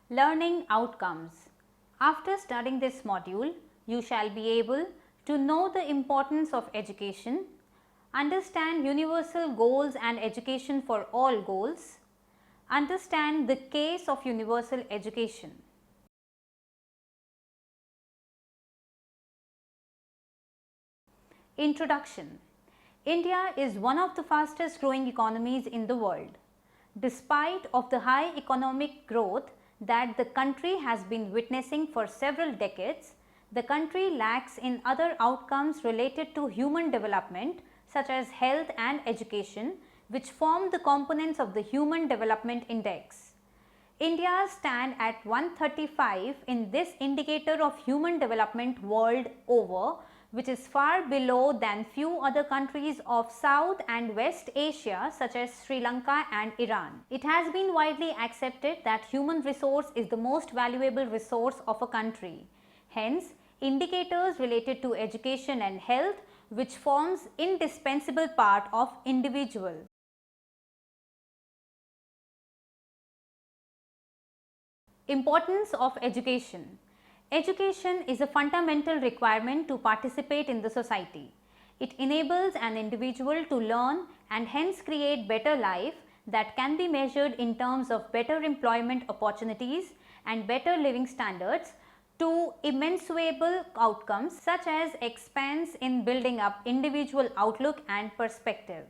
Learning outcomes. After studying this module, you shall be able to know the importance of education, understand universal goals and education for all goals, understand the case of universal education. Introduction. India is one of the fastest growing economies in the world. Despite of the high economic growth that the country has been witnessing for several decades, the country lacks in other outcomes related to human development such as health and education, which form the components of the Human Development Index. India stands at 135 in this indicator of human development world over, which is far below than few other countries of South and West Asia such as Sri Lanka and Iran. It has been widely accepted that human resource is the most valuable resource of a country. Hence, indicators related to education and health, which forms indispensable part of individual. Importance of education. Education is a fundamental requirement to participate in the society. It enables an individual to learn and hence create better life that can be measured in terms of better employment opportunities and better living standards to immeasurable outcomes such as expense in building up individual outlook and perspective.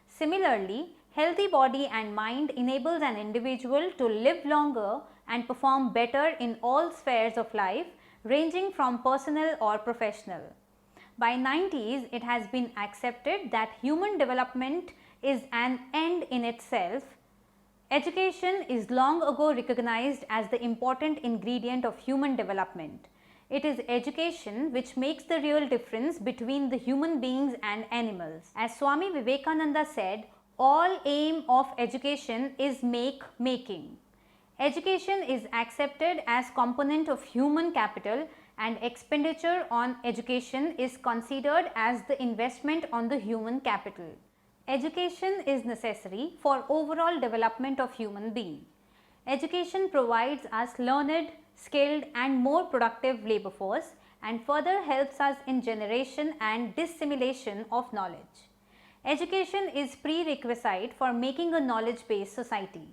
Similarly, healthy body and mind enables an individual to live longer and perform better in all spheres of life, ranging from personal or professional. By 90s, it has been accepted that human development is an end in itself. Education is long ago recognized as the important ingredient of human development. It is education which makes the real difference between the human beings and animals. As Swami Vivekananda said, all aim of education is making. Education is accepted as component of human capital and expenditure on education is considered as the investment on the human capital. Education is necessary for overall development of human being. Education provides us learned, skilled and more productive labor force and further helps us in generation and dissemination of knowledge. Education is prerequisite for making a knowledge-based society.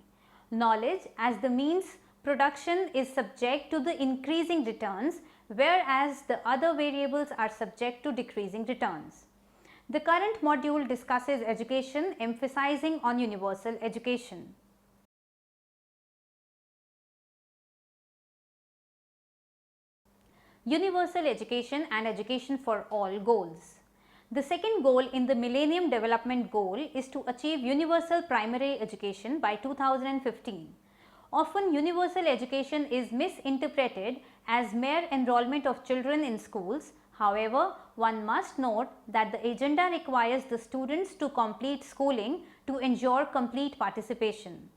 Knowledge as the means production is subject to the increasing returns, whereas the other variables are subject to decreasing returns. The current module discusses education, emphasizing on universal education. Universal education and education for all goals. The second goal in the Millennium Development Goal is to achieve universal primary education by 2015. Often universal education is misinterpreted as mere enrollment of children in schools. However, one must note that the agenda requires the students to complete schooling to ensure complete participation.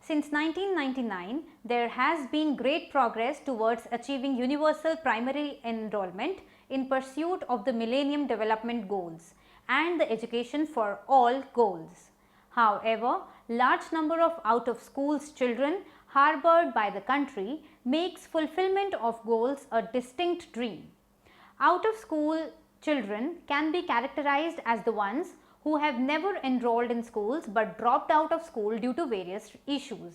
Since 1999, there has been great progress towards achieving universal primary enrollment in pursuit of the Millennium Development Goals and the education for all goals. However, large number of out of schools children harbored by the country makes fulfillment of goals a distinct dream. Out of school children can be characterized as the ones who have never enrolled in schools but dropped out of school due to various issues.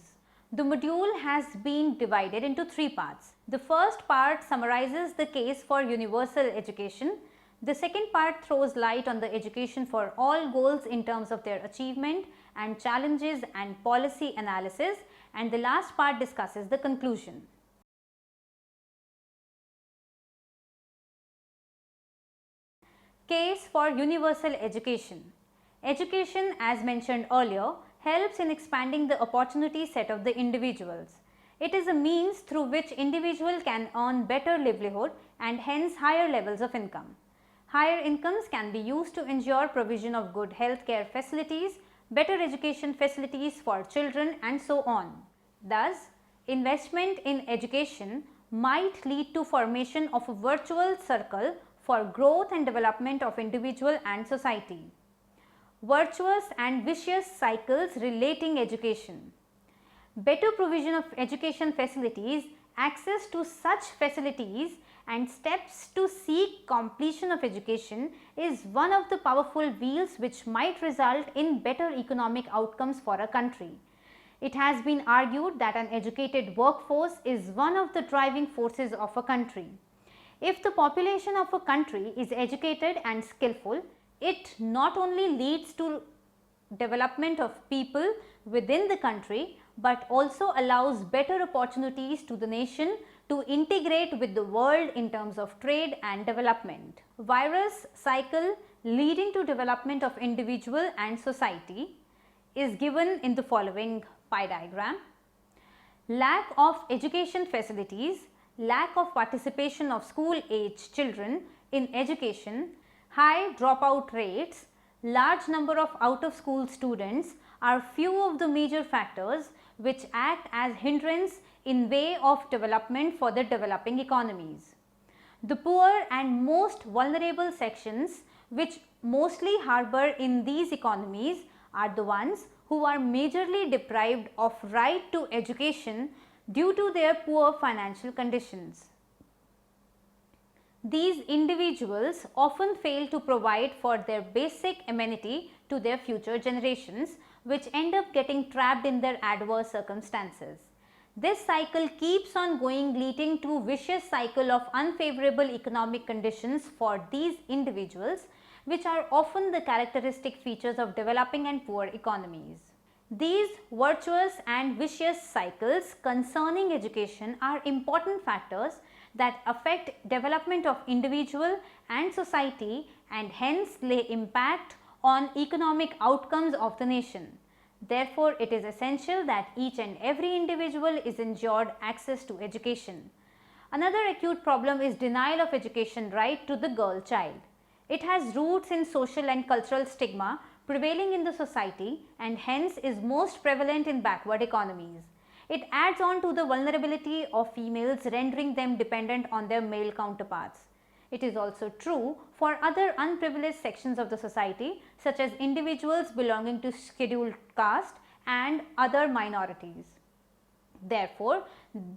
The module has been divided into three parts. The first part summarizes the case for universal education. The second part throws light on the education for all goals in terms of their achievement and challenges and policy analysis, and the last part discusses the conclusion. Case for universal education. Education, as mentioned earlier, helps in expanding the opportunity set of the individuals. It is a means through which individual can earn better livelihood and hence higher levels of income. Higher incomes can be used to ensure provision of good health care facilities, better education facilities for children and so on. Thus, investment in education might lead to formation of a virtuous circle for growth and development of individual and society. Virtuous and vicious cycles relating education. Better provision of education facilities, access to such facilities and steps to seek completion of education is one of the powerful wheels which might result in better economic outcomes for a country. It has been argued that an educated workforce is one of the driving forces of a country. If the population of a country is educated and skillful, it not only leads to development of people within the country, but also allows better opportunities to the nation to integrate with the world in terms of trade and development. Virus cycle leading to development of individual and society is given in the following pie diagram. Lack of education facilities, lack of participation of school age children in education, high dropout rates, large number of out of school students are few of the major factors which act as hindrance in way of development for the developing economies. The poor and most vulnerable sections which mostly harbor in these economies are the ones who are majorly deprived of right to education due to their poor financial conditions. These individuals often fail to provide for their basic amenity to their future generations, which end up getting trapped in their adverse circumstances. This cycle keeps on going, leading to a vicious cycle of unfavorable economic conditions for these individuals, which are often the characteristic features of developing and poor economies. These virtuous and vicious cycles concerning education are important factors that affect development of individual and society and hence lay impact on economic outcomes of the nation. Therefore, it is essential that each and every individual is ensured access to education. Another acute problem is denial of education right to the girl child. It has roots in social and cultural stigma prevailing in the society and hence is most prevalent in backward economies. It adds on to the vulnerability of females, rendering them dependent on their male counterparts. It is also true for other unprivileged sections of the society such as individuals belonging to scheduled caste and other minorities. Therefore,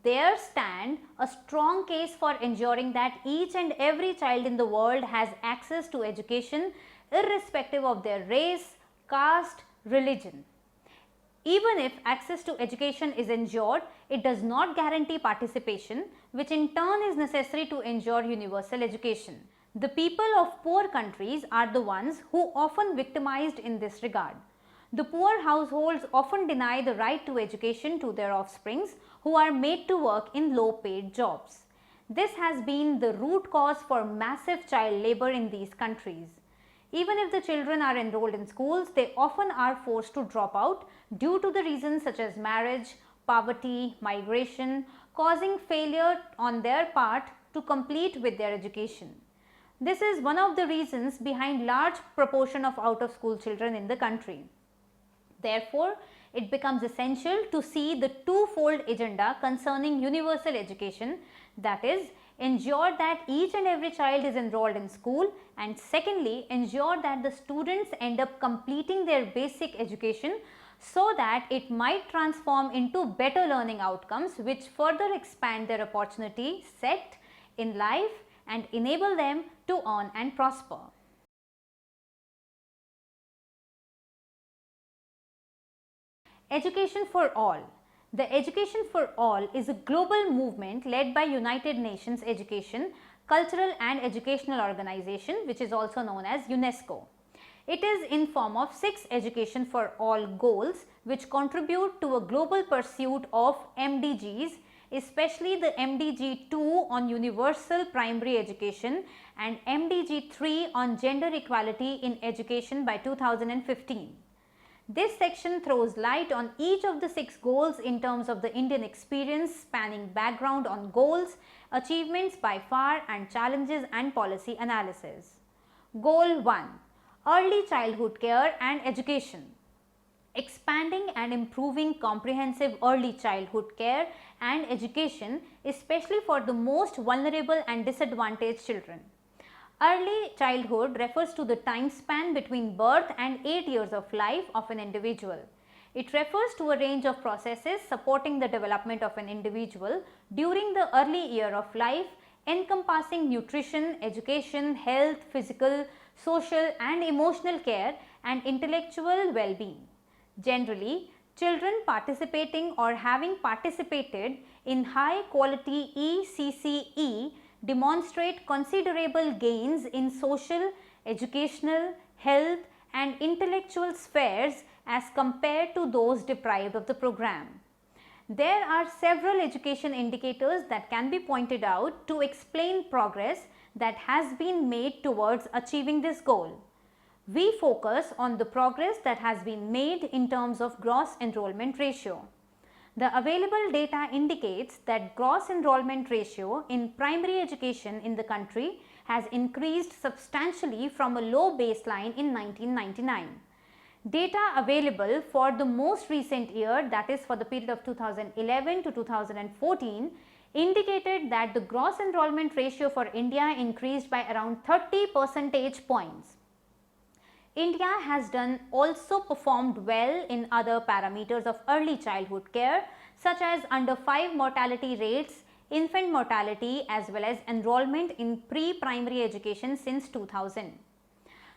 there stand a strong case for ensuring that each and every child in the world has access to education irrespective of their race, caste, religion. Even if access to education is ensured, it does not guarantee participation, which in turn is necessary to ensure universal education. The people of poor countries are the ones who often victimized in this regard. The poor households often deny the right to education to their offsprings who are made to work in low paid jobs. This has been the root cause for massive child labor in these countries. Even if the children are enrolled in schools, they often are forced to drop out due to the reasons such as marriage, poverty, migration, causing failure on their part to complete with their education. This is one of the reasons behind large proportion of out of school children in the country. Therefore, it becomes essential to see the twofold agenda concerning universal education, that is, ensure that each and every child is enrolled in school, and secondly, ensure that the students end up completing their basic education so that it might transform into better learning outcomes which further expand their opportunity set in life and enable them to earn and prosper. Education for all. The Education for All is a global movement led by United Nations Education, Cultural and Educational Organization, which is also known as UNESCO. It is in form of 6 Education for All goals which contribute to a global pursuit of MDGs, especially the MDG 2 on universal primary education and MDG 3 on gender equality in education by 2015. This section throws light on each of the 6 goals in terms of the Indian experience, spanning background on goals, achievements by far and challenges and policy analysis. Goal 1. Early childhood care and education. Expanding and improving comprehensive early childhood care and education, especially for the most vulnerable and disadvantaged children. Early childhood refers to the time span between birth and 8 years of life of an individual. It refers to a range of processes supporting the development of an individual during the early year of life, encompassing nutrition, education, health, physical, social and emotional care and intellectual well-being. Generally, children participating or having participated in high quality ECCE demonstrate considerable gains in social, educational, health and intellectual spheres as compared to those deprived of the program. There are several education indicators that can be pointed out to explain progress that has been made towards achieving this goal. We focus on the progress that has been made in terms of gross enrollment ratio. The available data indicates that gross enrollment ratio in primary education in the country has increased substantially from a low baseline in 1999. Data available for the most recent year, that is for the period of 2011 to 2014, indicated that the gross enrollment ratio for India increased by around 30 percentage points. India has also performed well in other parameters of early childhood care such as under 5 mortality rates, infant mortality as well as enrollment in pre-primary education since 2000.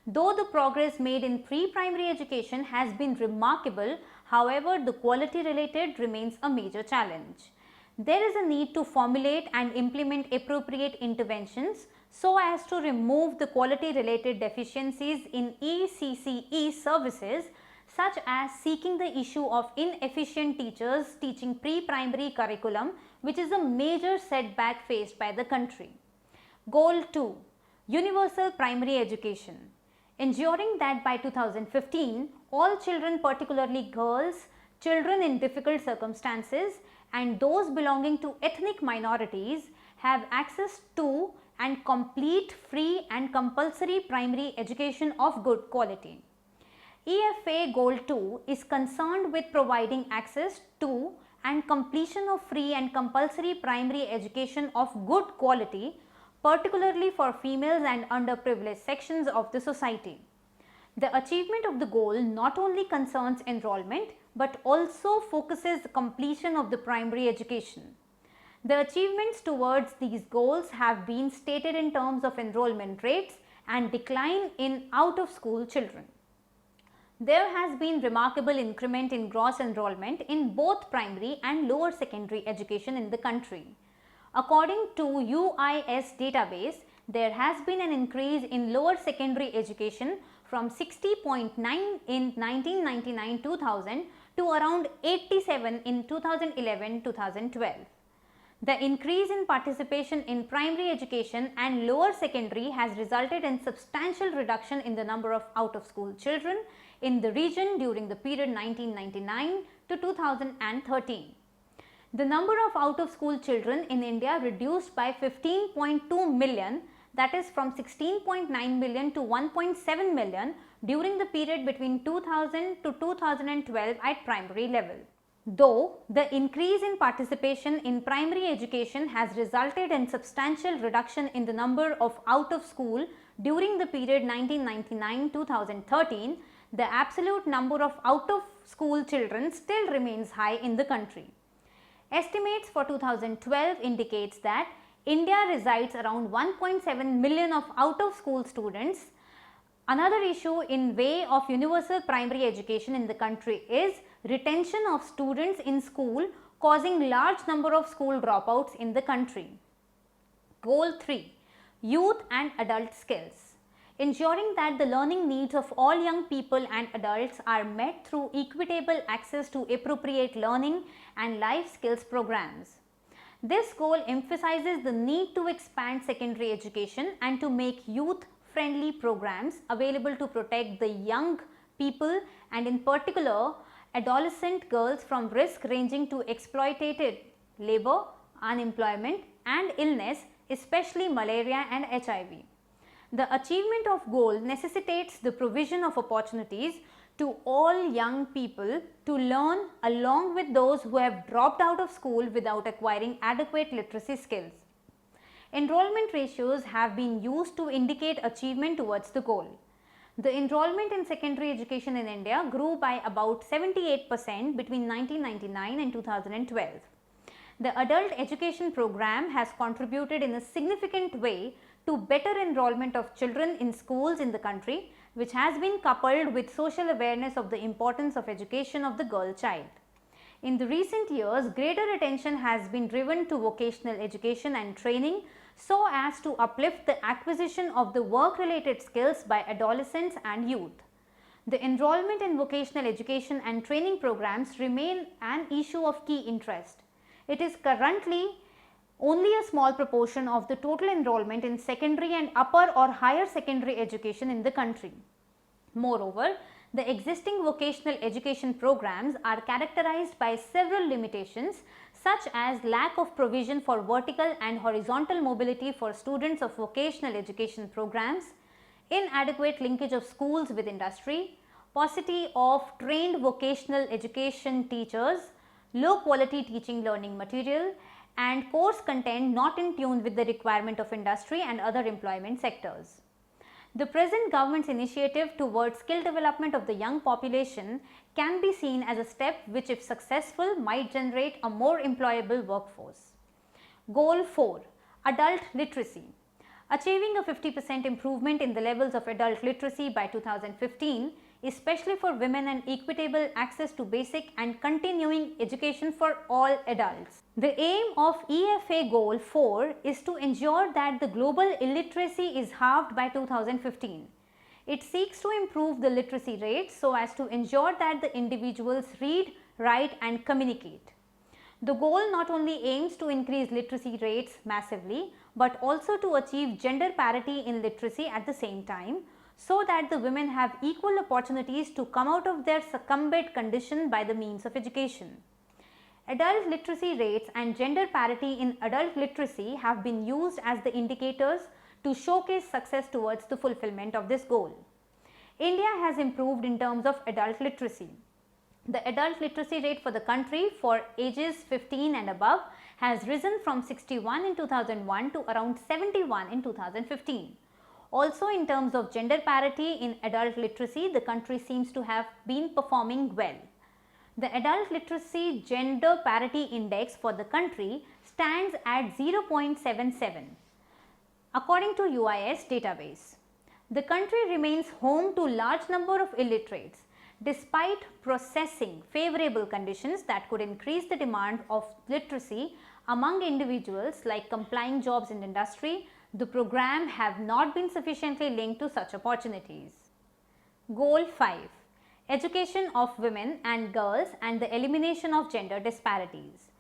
Though the progress made in pre-primary education has been remarkable, however, the quality related remains a major challenge. There is a need to formulate and implement appropriate interventions so as to remove the quality related deficiencies in ECCE services such as seeking the issue of inefficient teachers teaching pre-primary curriculum, which is a major setback faced by the country. Goal 2. Universal primary education. Ensuring that by 2015, all children, particularly girls, children in difficult circumstances and those belonging to ethnic minorities have access to and complete free and compulsory primary education of good quality. EFA Goal 2 is concerned with providing access to and completion of free and compulsory primary education of good quality, particularly for females and underprivileged sections of the society. The achievement of the goal not only concerns enrollment but also focuses the completion of the primary education. The achievements towards these goals have been stated in terms of enrollment rates and decline in out-of-school children. There has been remarkable increment in gross enrollment in both primary and lower secondary education in the country. According to UIS database, there has been an increase in lower secondary education from 60.9 in 1999-2000 to around 87 in 2011-2012. The increase in participation in primary education and lower secondary has resulted in substantial reduction in the number of out-of-school children in the region during the period 1999 to 2013. The number of out-of-school children in India reduced by 15.2 million, that is from 16.9 million to 1.7 million during the period between 2000 to 2012 at primary level. Though the increase in participation in primary education has resulted in substantial reduction in the number of out of school during the period 1999-2013, the absolute number of out of school children still remains high in the country. Estimates for 2012 indicates that India resides around 1.7 million of out of school students. Another issue in way of universal primary education in the country is retention of students in school, causing large number of school dropouts in the country. Goal 3. Youth and adult skills. Ensuring that the learning needs of all young people and adults are met through equitable access to appropriate learning and life skills programs. This goal emphasizes the need to expand secondary education and to make youth friendly programs available to protect the young people and in particular adolescent girls from risk ranging to exploitative labor, unemployment and illness, especially malaria and HIV. The achievement of goal necessitates the provision of opportunities to all young people to learn along with those who have dropped out of school without acquiring adequate literacy skills. Enrollment ratios have been used to indicate achievement towards the goal. The enrollment in secondary education in India grew by about 78% between 1999 and 2012. The adult education program has contributed in a significant way to better enrollment of children in schools in the country, which has been coupled with social awareness of the importance of education of the girl child. In the recent years, greater attention has been driven to vocational education and training so as to uplift the acquisition of the work-related skills by adolescents and youth. The enrollment in vocational education and training programs remain an issue of key interest. It is currently only a small proportion of the total enrollment in secondary and upper or higher secondary education in the country. Moreover, the existing vocational education programs are characterized by several limitations such as lack of provision for vertical and horizontal mobility for students of vocational education programs, inadequate linkage of schools with industry, paucity of trained vocational education teachers, low quality teaching learning material, and course content not in tune with the requirement of industry and other employment sectors. The present government's initiative towards skill development of the young population can be seen as a step which, if successful, might generate a more employable workforce. Goal 4. Adult literacy. Achieving a 50% improvement in the levels of adult literacy by 2015, especially for women, and equitable access to basic and continuing education for all adults. The aim of EFA Goal 4 is to ensure that the global illiteracy is halved by 2015. It seeks to improve the literacy rate so as to ensure that the individuals read, write and communicate. The goal not only aims to increase literacy rates massively, but also to achieve gender parity in literacy at the same time, so that the women have equal opportunities to come out of their succumbed condition by the means of education. Adult literacy rates and gender parity in adult literacy have been used as the indicators to showcase success towards the fulfillment of this goal. India has improved in terms of adult literacy. The adult literacy rate for the country for ages 15 and above has risen from 61 in 2001 to around 71 in 2015. Also, in terms of gender parity in adult literacy, the country seems to have been performing well. The adult literacy gender parity index for the country stands at 0.77 according to UIS database. The country remains home to large number of illiterates despite possessing favorable conditions that could increase the demand of literacy among individuals like complying jobs in industry. The program have not been sufficiently linked to such opportunities. Goal 5. Education of women and girls and the elimination of gender disparities.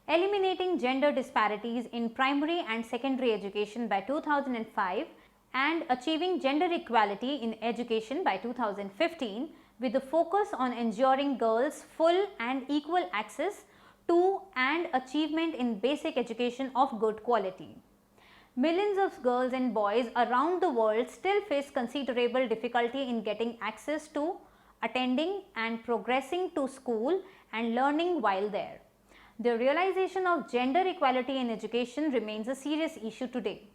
Eliminating gender disparities in primary and secondary education by 2005 and achieving gender equality in education by 2015 with a focus on ensuring girls full and equal access to and achievement in basic education of good quality. Millions of girls and boys around the world still face considerable difficulty in getting access to, attending and progressing to school and learning while there. The realization of gender equality in education remains a serious issue today.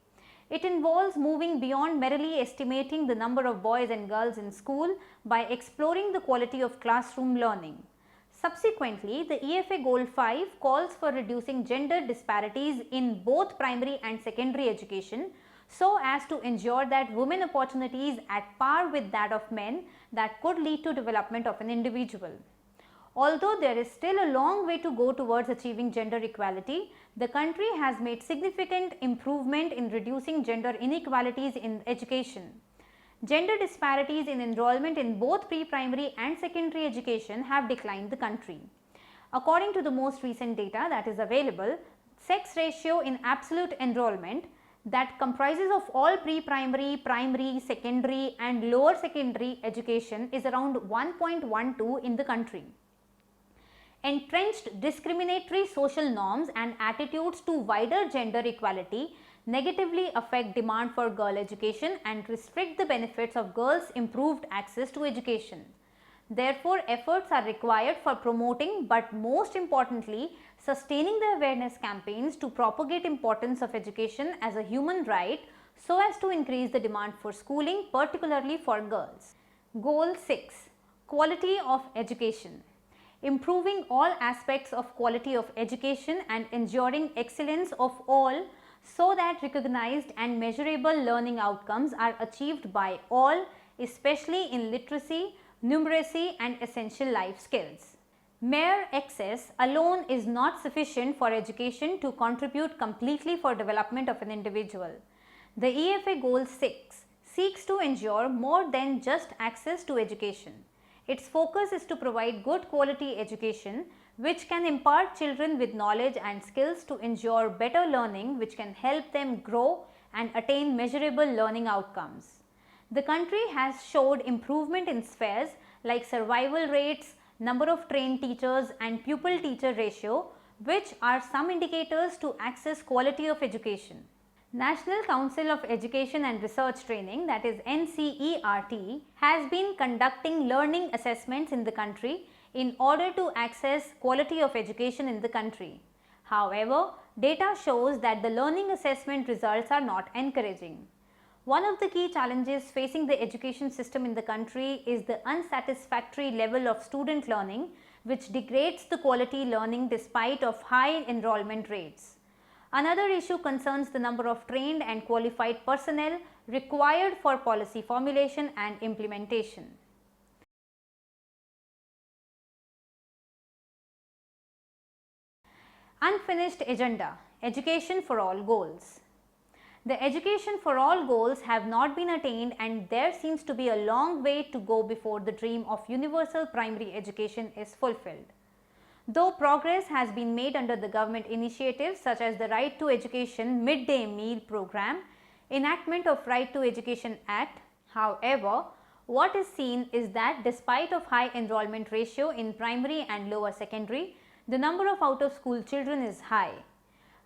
It involves moving beyond merely estimating the number of boys and girls in school by exploring the quality of classroom learning. Subsequently, the EFA Goal 5 calls for reducing gender disparities in both primary and secondary education so as to ensure that women opportunities at par with that of men that could lead to development of an individual. Although there is still a long way to go towards achieving gender equality, the country has made significant improvement in reducing gender inequalities in education. Gender disparities in enrollment in both pre-primary and secondary education have declined the country. According to the most recent data that is available, sex ratio in absolute enrollment that comprises of all pre-primary, primary, secondary and lower secondary education is around 1.12 in the country. Entrenched discriminatory social norms and attitudes to wider gender equality negatively affect demand for girl education and restrict the benefits of girls' improved access to education. Therefore, efforts are required for promoting but most importantly sustaining the awareness campaigns to propagate importance of education as a human right so as to increase the demand for schooling, particularly for girls. Goal 6. Quality of education. Improving all aspects of quality of education and ensuring excellence of all so that recognized and measurable learning outcomes are achieved by all, especially in literacy, numeracy and essential life skills. Mere excess alone is not sufficient for education to contribute completely for development of an individual. The EFA Goal 6 seeks to ensure more than just access to education. Its focus is to provide good quality education which can impart children with knowledge and skills to ensure better learning which can help them grow and attain measurable learning outcomes. The country has showed improvement in spheres like survival rates, number of trained teachers and pupil-teacher ratio, which are some indicators to access quality of education. National Council of Education and Research Training, that is NCERT, has been conducting learning assessments in the country in order to access quality of education in the country. However, data shows that the learning assessment results are not encouraging. One of the key challenges facing the education system in the country is the unsatisfactory level of student learning, which degrades the quality learning despite of high enrollment rates. Another issue concerns the number of trained and qualified personnel required for policy formulation and implementation. Unfinished agenda, education for all goals. The education for all goals have not been attained and there seems to be a long way to go before the dream of universal primary education is fulfilled. Though progress has been made under the government initiatives such as the Right to Education Midday Meal Program, enactment of Right to Education Act, however, what is seen is that despite of high enrollment ratio in primary and lower secondary, the number of out-of-school children is high.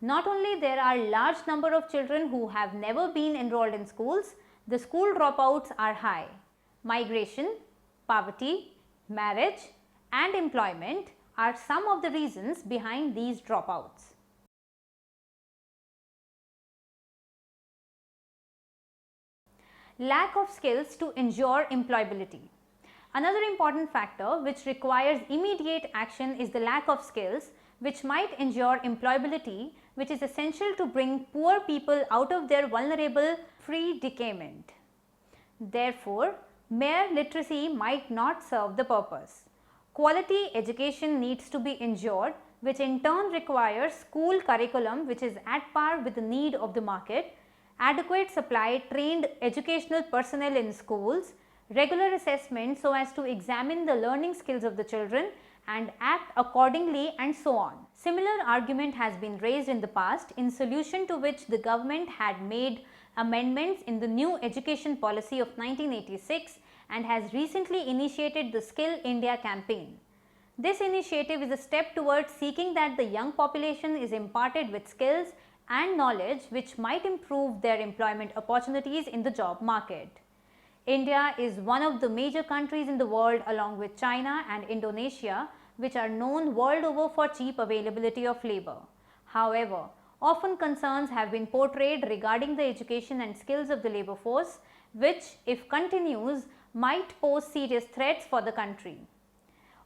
Not only there are large number of children who have never been enrolled in schools, the school dropouts are high. Migration, poverty, marriage and employment are some of the reasons behind these dropouts. Lack of skills to ensure employability. Another important factor which requires immediate action is the lack of skills which might ensure employability, which is essential to bring poor people out of their vulnerable predicament. Therefore, mere literacy might not serve the purpose. Quality education needs to be ensured, which in turn requires school curriculum which is at par with the need of the market, adequate supply trained educational personnel in schools, regular assessment so as to examine the learning skills of the children and act accordingly and so on. Similar argument has been raised in the past, in solution to which the government had made amendments in the new education policy of 1986 and has recently initiated the Skill India campaign. This initiative is a step towards seeking that the young population is imparted with skills and knowledge which might improve their employment opportunities in the job market. India is one of the major countries in the world along with China and Indonesia, which are known world over for cheap availability of labor. However, often concerns have been portrayed regarding the education and skills of the labor force, which if continues might pose serious threats for the country.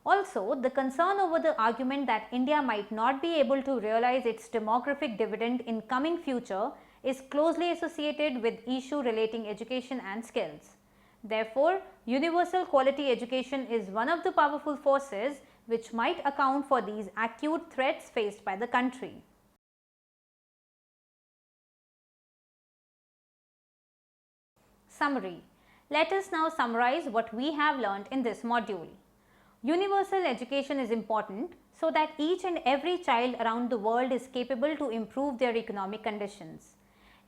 Also, the concern over the argument that India might not be able to realize its demographic dividend in coming future is closely associated with issue relating education and skills. Therefore, universal quality education is one of the powerful forces which might account for these acute threats faced by the country. Summary. Let us now summarize what we have learnt in this module. Universal education is important so that each and every child around the world is capable to improve their economic conditions.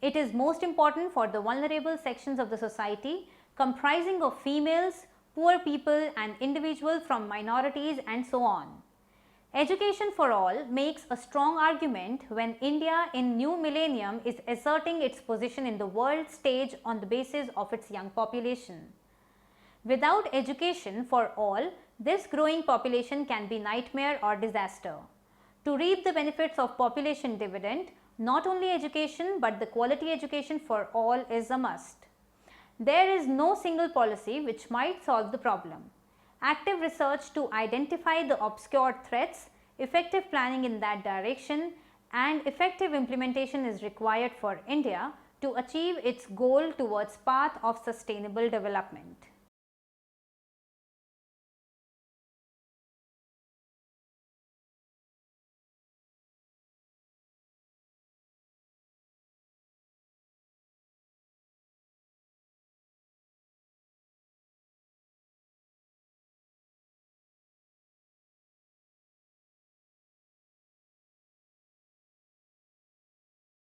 It is most important for the vulnerable sections of the society comprising of females, poor people and individuals from minorities and so on. Education for all makes a strong argument when India in new millennium is asserting its position in the world stage on the basis of its young population. Without education for all, this growing population can be nightmare or disaster. To reap the benefits of population dividend, not only education but the quality education for all is a must. There is no single policy which might solve the problem. Active research to identify the obscure threats, effective planning in that direction, and effective implementation is required for India to achieve its goal towards path of sustainable development.